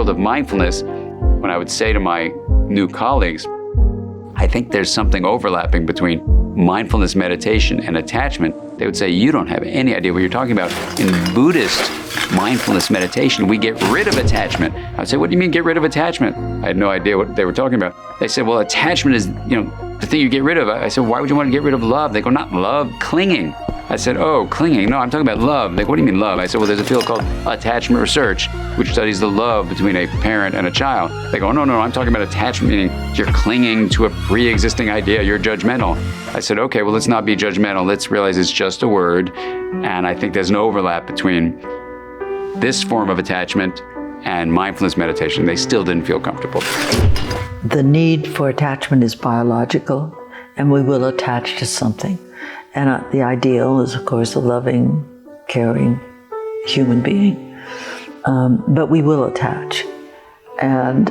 world of mindfulness, when I would say to my new colleagues, I think there's something overlapping between mindfulness meditation and attachment, they would say, you don't have any idea what you're talking about. In Buddhist mindfulness meditation, we get rid of attachment. I would say, what do you mean get rid of attachment? I had no idea what they were talking about. They said, well, attachment is, the thing you get rid of. I said, why would you want to get rid of love? They go, not love, clinging. I said, oh, clinging. No, I'm talking about love. They go, what do you mean love? I said, well, there's a field called attachment research, which studies the love between a parent and a child. They go, no, I'm talking about attachment, meaning you're clinging to a pre-existing idea, you're judgmental. I said, okay, well, let's not be judgmental. Let's realize it's just a word. And I think there's an overlap between this form of attachment and mindfulness meditation. They still didn't feel comfortable. The need for attachment is biological, and we will attach to something. And the ideal is, of course, a loving, caring human being. But we will attach. And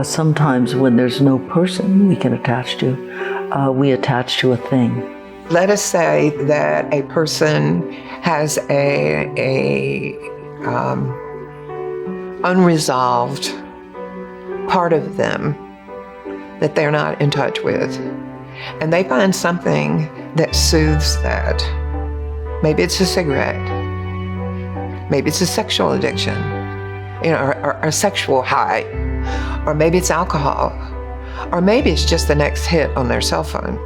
sometimes when there's no person we can attach to, we attach to a thing. Let us say that a person has a unresolved part of them that they're not in touch with. And they find something that soothes that. Maybe it's a cigarette. Maybe it's a sexual addiction, or a sexual high. Or maybe it's alcohol. Or maybe it's just the next hit on their cell phone.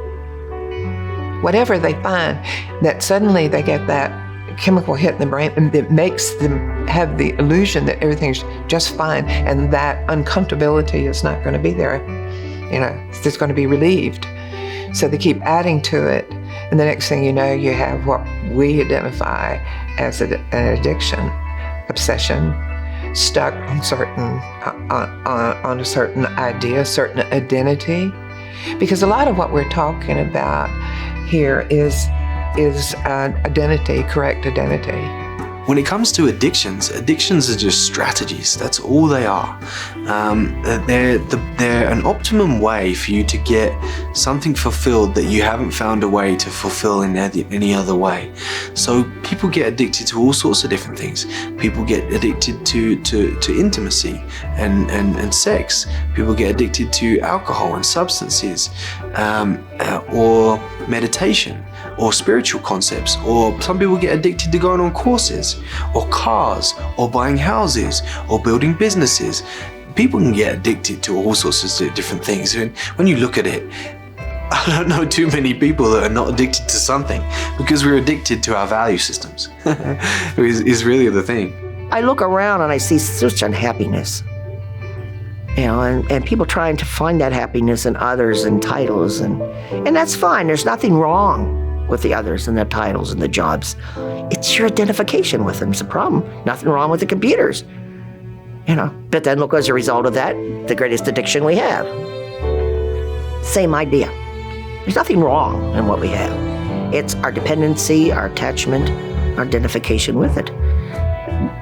Whatever they find, that suddenly they get that chemical hit in the brain and it makes them have the illusion that everything's just fine and that uncomfortability is not going to be there. It's just going to be relieved. So they keep adding to it, and the next thing you know, you have what we identify as an addiction, obsession, stuck on a certain idea, certain identity. Because a lot of what we're talking about here is identity, correct identity. When it comes to addictions are just strategies. That's all they are. They're an optimum way for you to get something fulfilled that you haven't found a way to fulfill in any other way. So people get addicted to all sorts of different things. People get addicted to intimacy and sex. People get addicted to alcohol and substances, or meditation, or spiritual concepts, or some people get addicted to going on courses, or cars, or buying houses, or building businesses. People can get addicted to all sorts of different things. And when you look at it, I don't know too many people that are not addicted to something, because we're addicted to our value systems. is really the thing. I look around and I see such unhappiness. And people trying to find that happiness in others and titles, and that's fine. There's nothing wrong with the others and the titles and the jobs. It's your identification with them is the problem. Nothing wrong with the computers. But then look, as a result of that, the greatest addiction we have. Same idea. There's nothing wrong in what we have. It's our dependency, our attachment, our identification with it.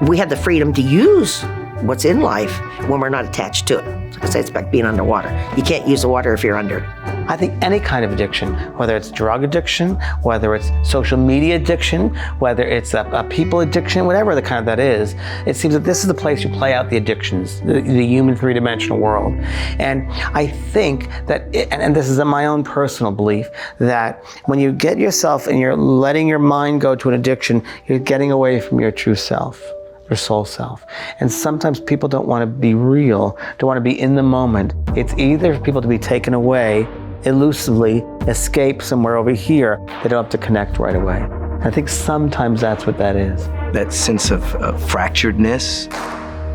We have the freedom to use what's in life when we're not attached to it. Like I say, it's like being underwater. You can't use the water if you're under it. I think any kind of addiction, whether it's drug addiction, whether it's social media addiction, whether it's a people addiction, whatever the kind of that is, it seems that this is the place you play out the addictions, the human three-dimensional world. And I think that, and this is my own personal belief, that when you get yourself and you're letting your mind go to an addiction, you're getting away from your true self, your soul self. And sometimes people don't want to be real, don't want to be in the moment. It's either for people to be taken away, elusively escape somewhere over here. They don't have to connect right away. I think sometimes that's what that is. That sense of fracturedness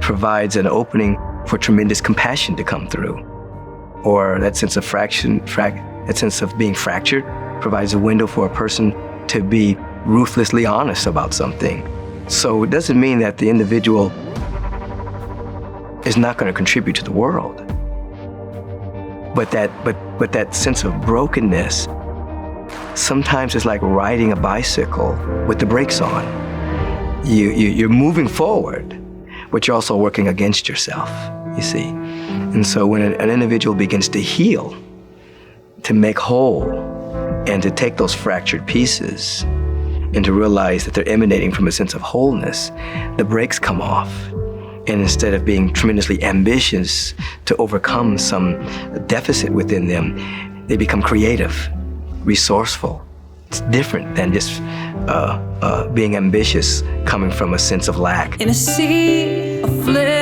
provides an opening for tremendous compassion to come through. Or that sense of that sense of being fractured provides a window for a person to be ruthlessly honest about something. So it doesn't mean that the individual is not going to contribute to the world. But that sense of brokenness sometimes is like riding a bicycle with the brakes on. You're moving forward, but you're also working against yourself, you see. And so when an individual begins to heal, to make whole, and to take those fractured pieces and to realize that they're emanating from a sense of wholeness, the brakes come off. And instead of being tremendously ambitious to overcome some deficit within them, they become creative, resourceful. It's different than just being ambitious coming from a sense of lack. In a sea of flames.